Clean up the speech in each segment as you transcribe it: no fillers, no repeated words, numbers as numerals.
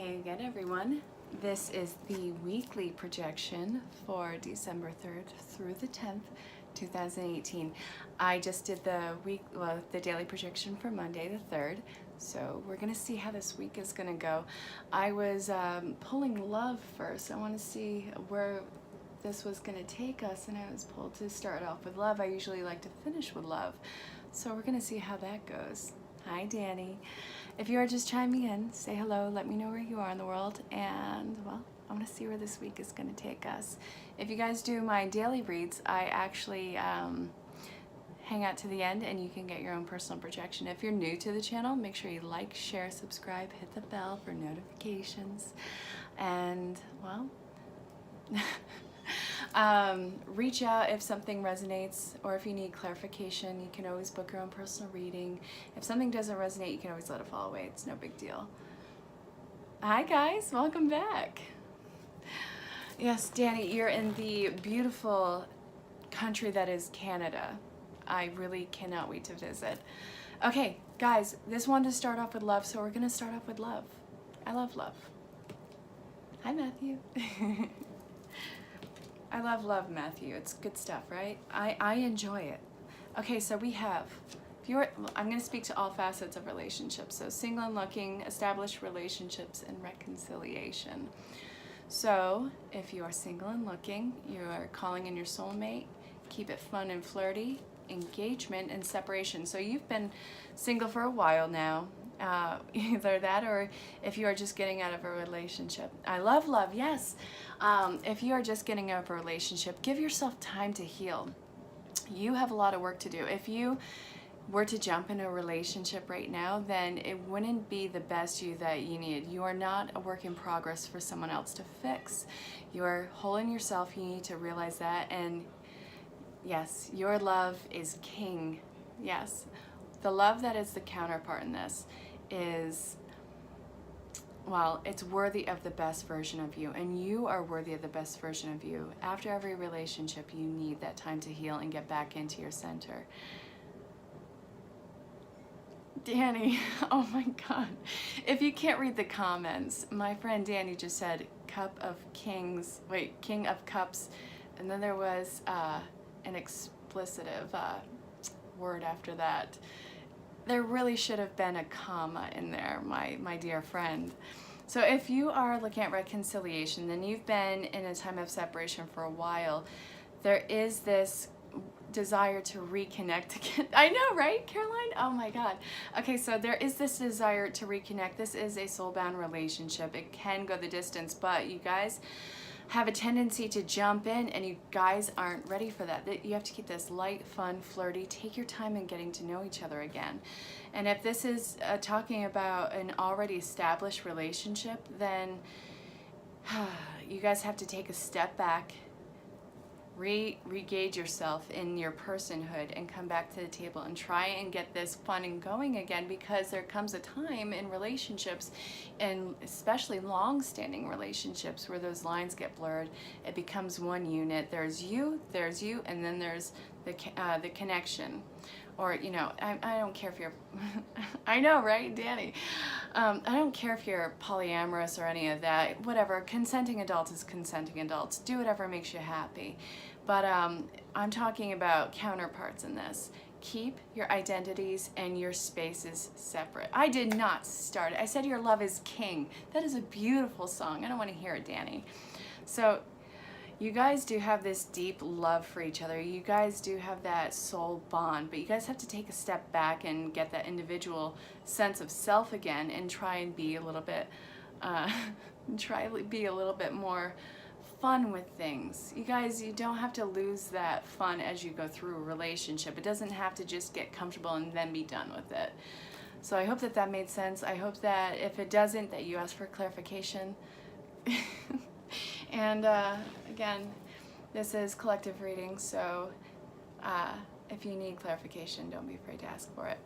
Hey again, everyone. This is the weekly projection for December 3rd through the 10th, 2018. I just did the daily projection for Monday the 3rd, so we're gonna see how this week is gonna go. I was pulling love first. I want to see where this was gonna take us, and I was pulled to start off with love. I usually like to finish with love, so we're gonna see how that goes. Hi, Danny. If you are just chiming in, say hello, let me know where you are in the world, and well, I want to see where this week is going to take us. If you guys do my daily reads, I actually hang out to the end and you can get your own personal projection. If you're new to the channel, make sure you like, share, subscribe, hit the bell for notifications, and well, reach out if something resonates, or if you need clarification. You can always book your own personal reading. If something doesn't resonate, you can always let it fall away. It's no big deal. Hi guys, welcome back. Yes, Danny, you're in the beautiful country that is Canada. I really cannot wait to visit. Okay, guys, this one to start off with love, so we're gonna start off with love. I love love. Hi, Matthew. I love Matthew. It's good stuff, right? I enjoy it. Okay, so we have, I'm going to speak to all facets of relationships. So single and looking, established relationships, and reconciliation. So if you are single and looking, you are calling in your soulmate, keep it fun and flirty, engagement, and separation. So you've been single for a while now. Either that, or if you are just getting out of a relationship. I love love, yes. If you are just getting out of a relationship, give yourself time to heal. You have a lot of work to do. If you were to jump into a relationship right now, then it wouldn't be the best you that you need. You are not a work in progress for someone else to fix. You are whole in yourself. You need to realize that. And yes, your love is king. Yes. The love that is the counterpart in this is, well, it's worthy of the best version of you, and you are worthy of the best version of you. After every relationship, you need that time to heal and get back into your center. Danny, oh my God. If you can't read the comments, my friend Danny just said cup of kings, wait, king of cups, and then there was an explicitive word after that. There really should have been a comma in there, my dear friend. So if you are looking at reconciliation, then you've been in a time of separation for a while. There is this desire to reconnect again. I know, right, Caroline? Oh my God. Okay, so there is this desire to reconnect. This is a soulbound relationship. It can go the distance, but you guys have a tendency to jump in, and you guys aren't ready for that. You have to keep this light, fun, flirty. Take your time in getting to know each other again. And if this is talking about an already established relationship, then you guys have to take a step back, re-gauge yourself in your personhood, and come back to the table and try and get this fun and going again, because there comes a time in relationships, and especially long-standing relationships, where those lines get blurred. It becomes one unit. There's you, and then there's the connection. Or, you know, I don't care if you're, I know, right, Danny? I don't care if you're polyamorous or any of that. Whatever, consenting adults is consenting adults. Do whatever makes you happy. But I'm talking about counterparts in this. Keep your identities and your spaces separate. I did not start it. I said your love is king. That is a beautiful song. I don't want to hear it, Danny. So you guys do have this deep love for each other. You guys do have that soul bond, but you guys have to take a step back and get that individual sense of self again, and try and be a little bit, more fun with things. You guys, you don't have to lose that fun as you go through a relationship. It doesn't have to just get comfortable and then be done with it. So I hope that that made sense. I hope that if it doesn't, that you ask for clarification. And again, this is collective reading, so if you need clarification, don't be afraid to ask for it.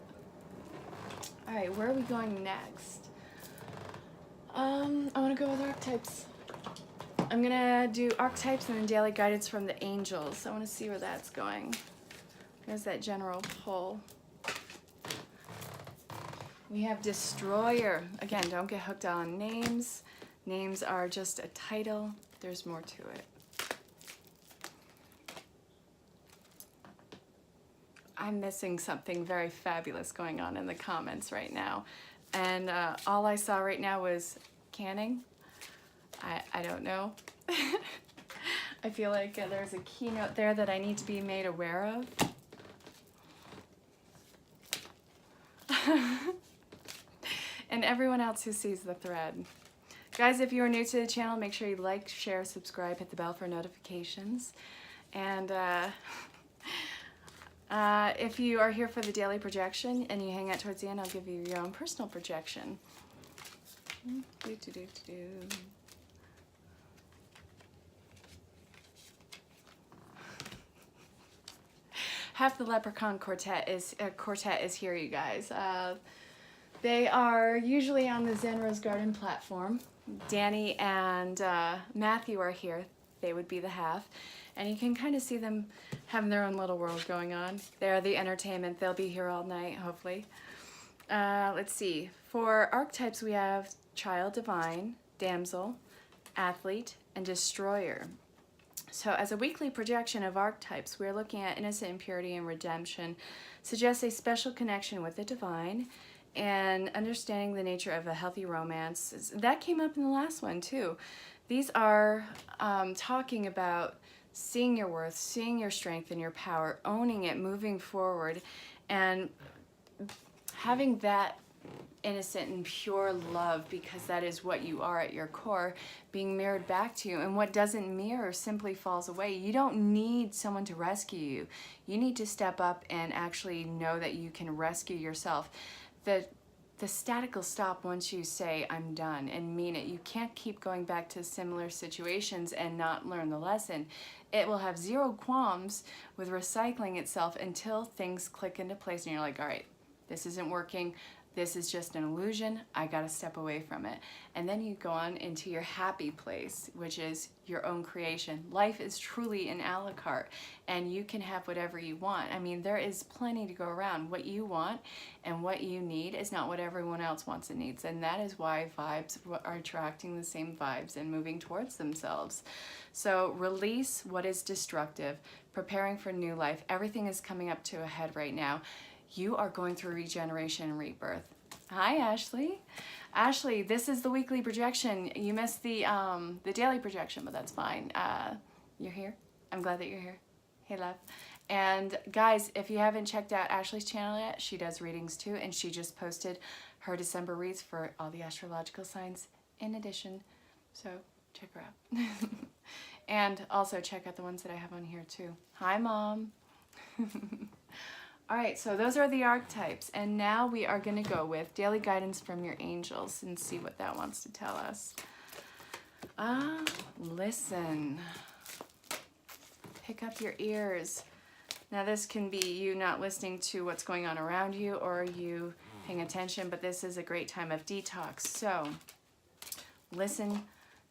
All right, where are we going next? I want to go with archetypes. I'm gonna do archetypes and then daily guidance from the angels. I want to see where that's going. There's that general pull. We have Destroyer. Again, don't get hooked on names. Names are just a title. There's more to it. I'm missing something very fabulous going on in the comments right now. And all I saw right now was canning. I don't know. I feel like there's a keynote there that I need to be made aware of. And everyone else who sees the thread. Guys, if you are new to the channel, make sure you like, share, subscribe, hit the bell for notifications. And if you are here for the daily projection and you hang out towards the end, I'll give you your own personal projection. Half the Leprechaun quartet is here, you guys. They are usually on the Zen Rose Garden platform. Danny and Matthew are here. They would be the half. And you can kind of see them having their own little world going on. They're the entertainment. They'll be here all night, hopefully. Let's see. For archetypes, we have Child Divine, Damsel, Athlete, and Destroyer. So as a weekly projection of archetypes, we're looking at innocent impurity and redemption, suggests a special connection with the divine, and understanding the nature of a healthy romance. That came up in the last one too. These are talking about seeing your worth, seeing your strength and your power, owning it, moving forward, and having that innocent and pure love, because that is what you are at your core, being mirrored back to you. And what doesn't mirror simply falls away. You don't need someone to rescue you. You need to step up and actually know that you can rescue yourself. The static will stop once you say, I'm done, and mean it. You can't keep going back to similar situations and not learn the lesson. It will have zero qualms with recycling itself until things click into place and you're like, all right, this isn't working. This is just an illusion. I gotta step away from it. And then you go on into your happy place, which is your own creation. Life is truly an a la carte, and you can have whatever you want. I mean, there is plenty to go around. What you want and what you need is not what everyone else wants and needs. And that is why vibes are attracting the same vibes and moving towards themselves. So release what is destructive, preparing for new life. Everything is coming up to a head right now. You are going through regeneration and rebirth. Hi, Ashley. Ashley, this is the weekly projection. You missed the daily projection, but that's fine. You're here. I'm glad that you're here. Hey, love. And guys, if you haven't checked out Ashley's channel yet, she does readings too, and she just posted her December reads for all the astrological signs in addition. So check her out. And also check out the ones that I have on here too. Hi, Mom. All right, so those are the archetypes, and now we are going to go with daily guidance from your angels and see what that wants to tell us. Listen. Pick up your ears. Now this can be you not listening to what's going on around you or you paying attention, but this is a great time of detox. So listen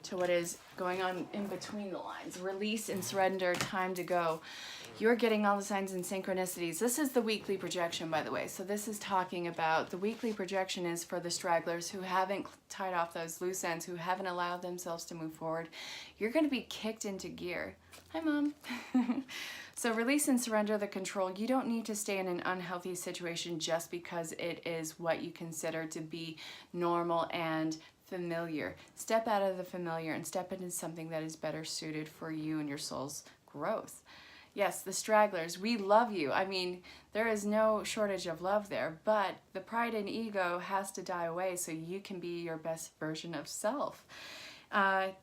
to what is going on in between the lines. Release and surrender, time to go. You're getting all the signs and synchronicities. This is the weekly projection, by the way. So this is talking about the weekly projection is for the stragglers who haven't tied off those loose ends, who haven't allowed themselves to move forward. You're going to be kicked into gear. Hi, Mom. So release and surrender the control. You don't need to stay in an unhealthy situation just because it is what you consider to be normal and familiar. Step out of the familiar and step into something that is better suited for you and your soul's growth. Yes, the stragglers, we love you. I mean, there is no shortage of love there, but the pride and ego has to die away so you can be your best version of self.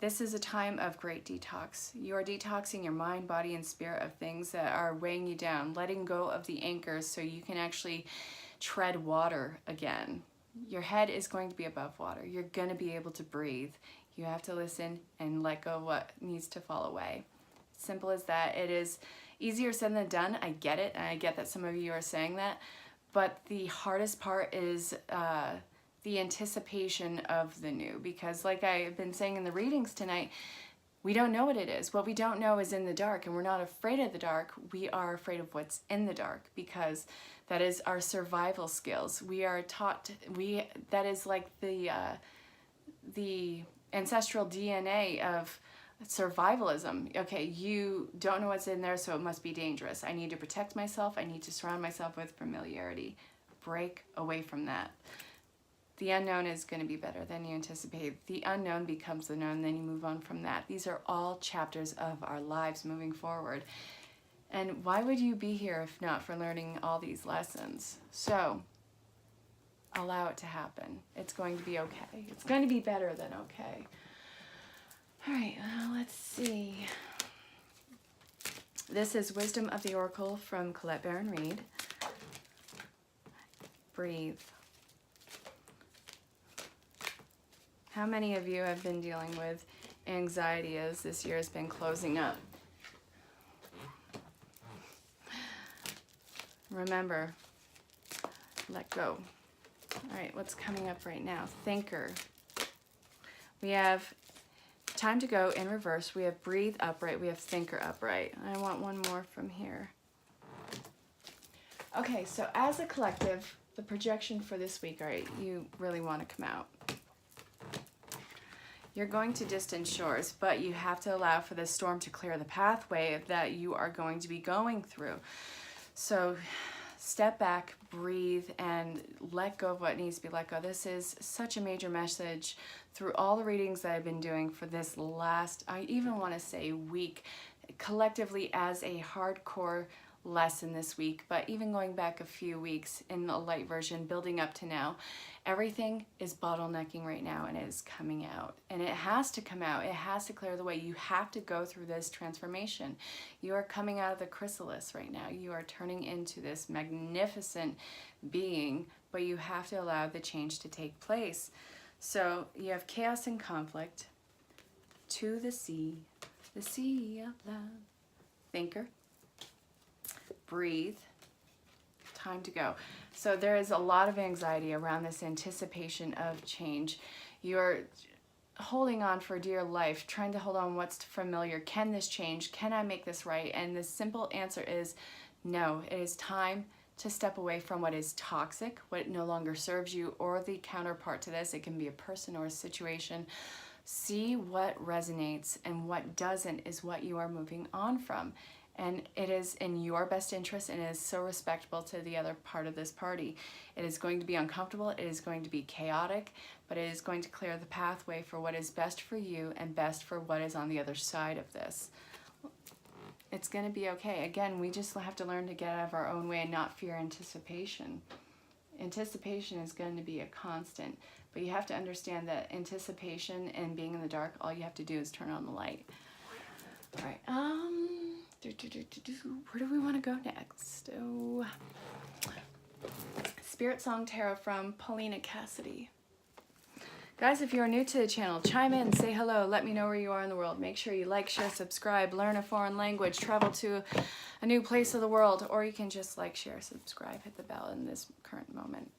This is a time of great detox. You are detoxing your mind, body, and spirit of things that are weighing you down, letting go of the anchors so you can actually tread water again. Your head is going to be above water. You're going to be able to breathe. You have to listen and let go of what needs to fall away. Simple as that. It is easier said than done. I get it, and I get that some of you are saying that, but the hardest part is the anticipation of the new, because like I've been saying in the readings tonight, We don't know what it is. What we don't know is in the dark, and we're not afraid of the dark. We are afraid of what's in the dark, because that is our survival skills. We are taught, that is like the ancestral DNA of survivalism. Okay, you don't know what's in there, so it must be dangerous. I need to protect myself. I need to surround myself with familiarity. Break away from that. The unknown is going to be better than you anticipate. The unknown becomes the known, then you move on from that. These are all chapters of our lives moving forward. And why would you be here if not for learning all these lessons? So, allow it to happen. It's going to be okay. It's going to be better than okay. All right, let's see. This is Wisdom of the Oracle from ErinLyn.Reads. Breathe. How many of you have been dealing with anxiety as this year has been closing up? Remember, let go. All right, what's coming up right now? Thinker. We have time to go in reverse. We have breathe upright. We have thinker upright. I want one more from here. Okay, so as a collective, the projection for this week, all right, you really want to come out. You're going to distant shores, but you have to allow for the storm to clear the pathway that you are going to be going through. So step back, breathe, and let go of what needs to be let go. This is such a major message through all the readings that I've been doing for this last, I even want to say week, collectively as a hardcore lesson this week, but even going back a few weeks in the light version, building up to now, everything is bottlenecking right now, and it is coming out, and it has to come out. It has to clear the way. You have to go through this transformation. You are coming out of the chrysalis right now. You are turning into this magnificent being, but you have to allow the change to take place. So you have chaos and conflict. To the sea of love. Thinker. Breathe. Time to go. So there is a lot of anxiety around this anticipation of change. You're holding on for dear life, trying to hold on what's familiar. Can this change? Can I make this right? And the simple answer is no. It is time to step away from what is toxic, what no longer serves you, or the counterpart to this. It can be a person or a situation. See what resonates, and what doesn't is what you are moving on from. And it is in your best interest, and it is so respectable to the other part of this party. It is going to be uncomfortable, it is going to be chaotic, but it is going to clear the pathway for what is best for you and best for what is on the other side of this. It's going to be okay. Again, we just have to learn to get out of our own way and not fear anticipation. Anticipation is going to be a constant, but you have to understand that anticipation and being in the dark, all you have to do is turn on the light. All right, where do we want to go next? Oh, Spirit Song Tarot from Paulina Cassidy. Guys, if you're new to the channel, chime in, say hello, let me know where you are in the world. Make sure you like, share, subscribe, learn a foreign language, travel to a new place of the world, or you can just like, share, subscribe, hit the bell in this current moment.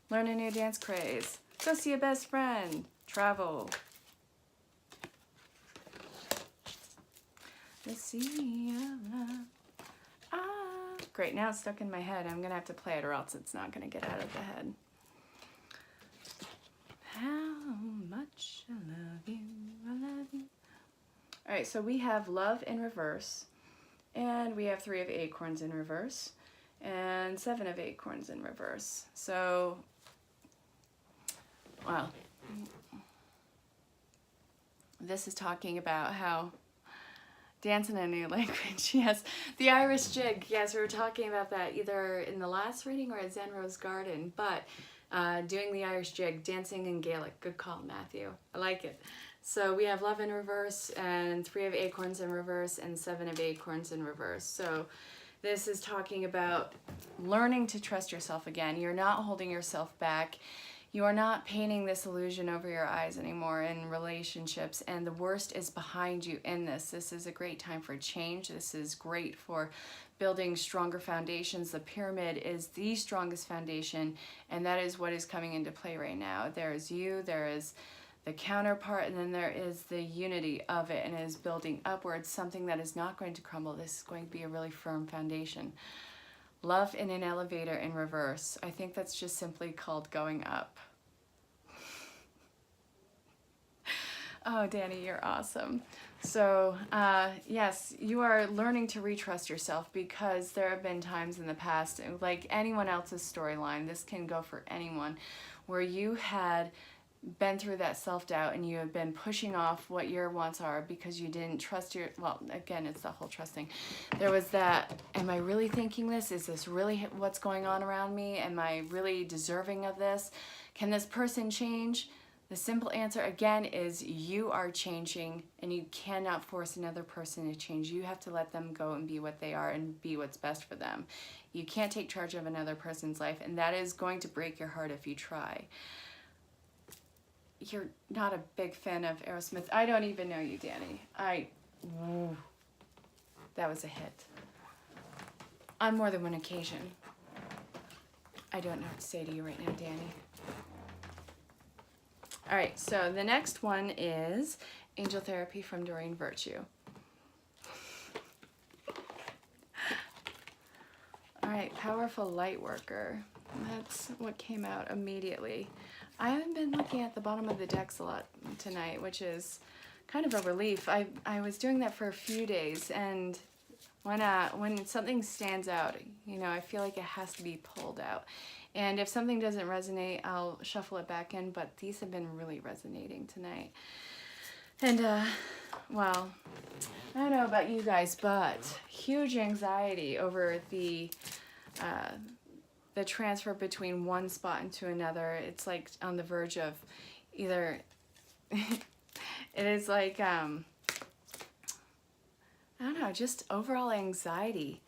Learn a new dance craze, go see a best friend, travel. Let's see. Great, now it's stuck in my head. I'm gonna have to play it or else it's not gonna get out of the head. How much I love you, I love you. All right, so we have love in reverse, and we have 3 of acorns in reverse, and 7 of acorns in reverse. So, well, this is talking about how dancing in a new language. Yes, the Irish jig. Yes, we were talking about that either in the last reading or at Zen Rose Garden, but doing the Irish jig, dancing in Gaelic. Good call, Matthew. I like it. So we have love in reverse, and 3 of acorns in reverse, and 7 of acorns in reverse. So this is talking about learning to trust yourself again. You're not holding yourself back. You are not painting this illusion over your eyes anymore in relationships, and the worst is behind you in this. This is a great time for change. This is great for building stronger foundations. The pyramid is the strongest foundation, and that is what is coming into play right now. There is you, there is the counterpart, and then there is the unity of it, and it is building upwards, something that is not going to crumble. This is going to be a really firm foundation. Love in an elevator in reverse. I think that's just simply called going up. Oh, Danny, you're awesome. So, yes, you are learning to retrust yourself, because there have been times in the past, like anyone else's storyline, this can go for anyone, where you had been through that self-doubt and you have been pushing off what your wants are because you didn't trust your, well, again, it's the whole trusting. There was that, am I really thinking this? Is this really what's going on around me? Am I really deserving of this? Can this person change? The simple answer, again, is you are changing, and you cannot force another person to change. You have to let them go and be what they are and be what's best for them. You can't take charge of another person's life, and that is going to break your heart if you try. You're not a big fan of Aerosmith. I don't even know you, Danny. That was a hit. On more than one occasion. I don't know what to say to you right now, Danny. All right, so the next one is Angel Therapy from Doreen Virtue. All right, Powerful Light Worker. That's what came out immediately. I haven't been looking at the bottom of the decks a lot tonight, which is kind of a relief. I was doing that for a few days, and when something stands out, you know, I feel like it has to be pulled out. And if something doesn't resonate, I'll shuffle it back in, but these have been really resonating tonight. And, well, I don't know about you guys, but huge anxiety over the transfer between one spot into another. It's like on the verge of either, it is like, I don't know, just overall anxiety.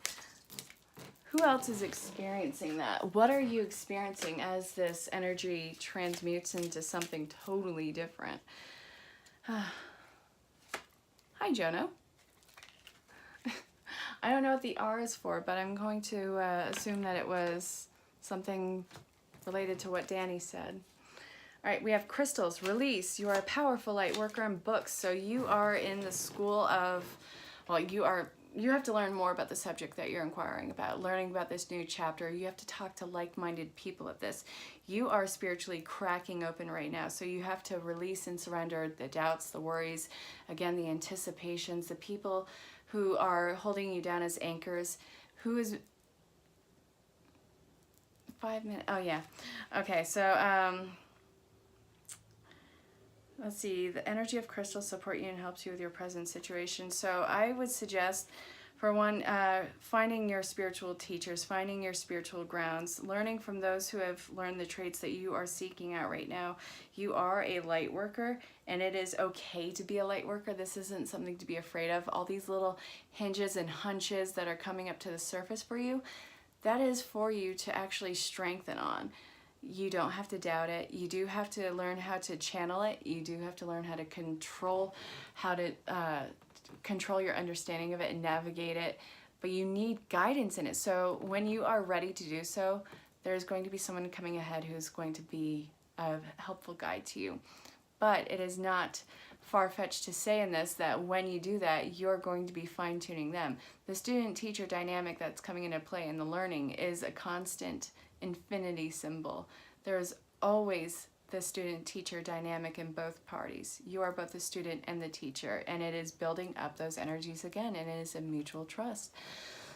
Who else is experiencing that? What are you experiencing as this energy transmutes into something totally different? Hi, Jono. I don't know what the R is for, but I'm going to assume that it was something related to what Danny said. All right, we have crystals. Release. You are a powerful light worker in books. So you are in the school of, well, you have to learn more about the subject that you're inquiring about, learning about this new chapter. You have to talk to like-minded people at this. You are spiritually cracking open right now, so you have to release and surrender the doubts, the worries, again, the anticipations, the people who are holding you down as anchors. Who is 5 minutes? Oh, yeah. Okay, so let's see. The energy of crystals support you and helps you with your present situation. So I would suggest, for one, finding your spiritual teachers, finding your spiritual grounds, learning from those who have learned the traits that you are seeking out right now. You are a light worker, and it is okay to be a light worker. This isn't something to be afraid of. All these little hinges and hunches that are coming up to the surface for you, that is for you to actually strengthen on. You don't have to doubt it. You do have to learn how to channel it. You do have to learn how to control your understanding of it and navigate it. But you need guidance in it. So when you are ready to do so, there's going to be someone coming ahead who's going to be a helpful guide to you. But it is not far-fetched to say in this that when you do that, you're going to be fine-tuning them. The student-teacher dynamic that's coming into play in the learning is a constant infinity symbol. There's always the student-teacher dynamic in both parties. You are both the student and the teacher, and it is building up those energies again, and it is a mutual trust.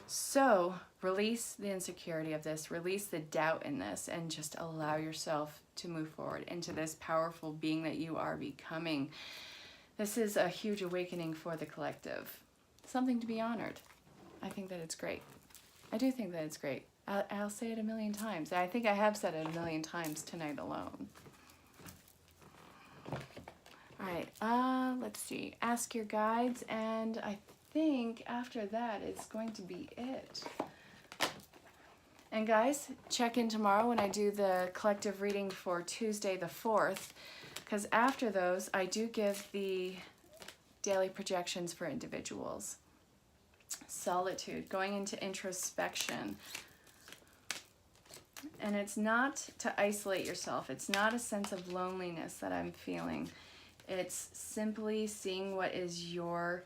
So release the insecurity of this, release the doubt in this, and just allow yourself to move forward into this powerful being that you are becoming. This is a huge awakening for the collective. Something to be honored. I think that it's great. I do think that it's great. I'll say it a million times. I think I have said it a million times tonight alone. All right, let's see. Ask your guides, and I think after that it's going to be it. And guys, check in tomorrow when I do the collective reading for Tuesday the 4th, because after those I do give the daily projections for individuals. Solitude, going into introspection. And it's not to isolate yourself. It's not a sense of loneliness that I'm feeling. It's simply seeing what is your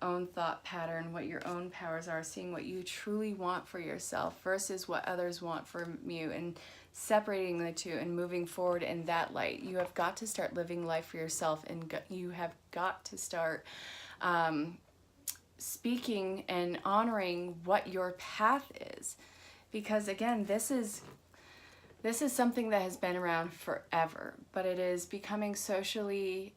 own thought pattern, what your own powers are, seeing what you truly want for yourself versus what others want from you, and separating the two and moving forward in that light. You have got to start living life for yourself, and you have got to start speaking and honoring what your path is. Because again, this is something that has been around forever, but it is becoming socially,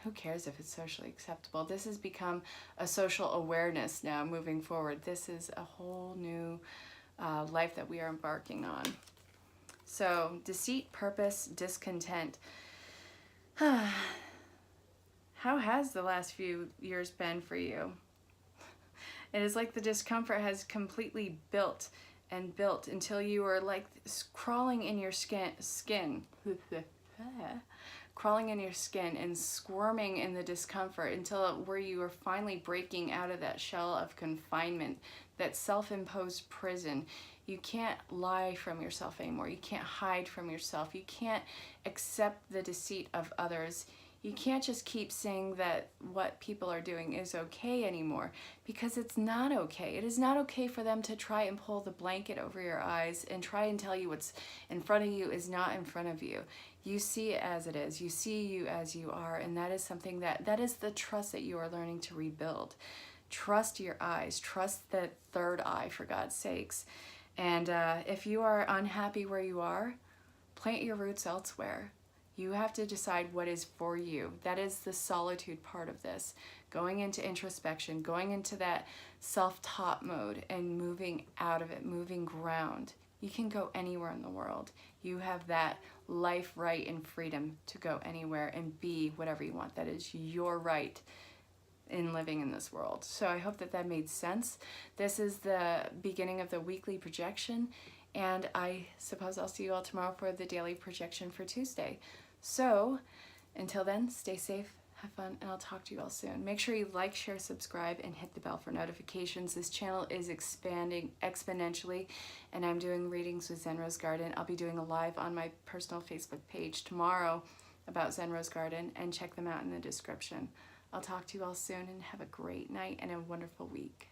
who cares if it's socially acceptable? This has become a social awareness now moving forward. This is a whole new life that we are embarking on. So deceit, purpose, discontent. How has the last few years been for you? It is like the discomfort has completely built and built until you were like crawling in your skin crawling in your skin and squirming in the discomfort until where you were finally breaking out of that shell of confinement, that self-imposed prison. You can't lie from yourself anymore. You can't hide from yourself. You can't accept the deceit of others. You can't just keep saying that what people are doing is okay anymore, because it's not okay. It is not okay for them to try and pull the blanket over your eyes and try and tell you what's in front of you is not in front of you. You see it as it is. You see you as you are, and that is something that is the trust that you are learning to rebuild. Trust your eyes. Trust the third eye, for God's sakes. And if you are unhappy where you are, plant your roots elsewhere. You have to decide what is for you. That is the solitude part of this. Going into introspection, going into that self-taught mode and moving out of it, moving ground. You can go anywhere in the world. You have that life right and freedom to go anywhere and be whatever you want. That is your right in living in this world. So I hope that that made sense. This is the beginning of the weekly projection, and I suppose I'll see you all tomorrow for the daily projection for Tuesday. So until then, stay safe, have fun, and I'll talk to you all soon. Make sure you like, share, subscribe, and hit the bell for notifications. This channel is expanding exponentially, and I'm doing readings with Zen Rose Garden. I'll be doing a live on my personal Facebook page tomorrow about Zen Rose Garden, and check them out in the description. I'll talk to you all soon, and have a great night and a wonderful week.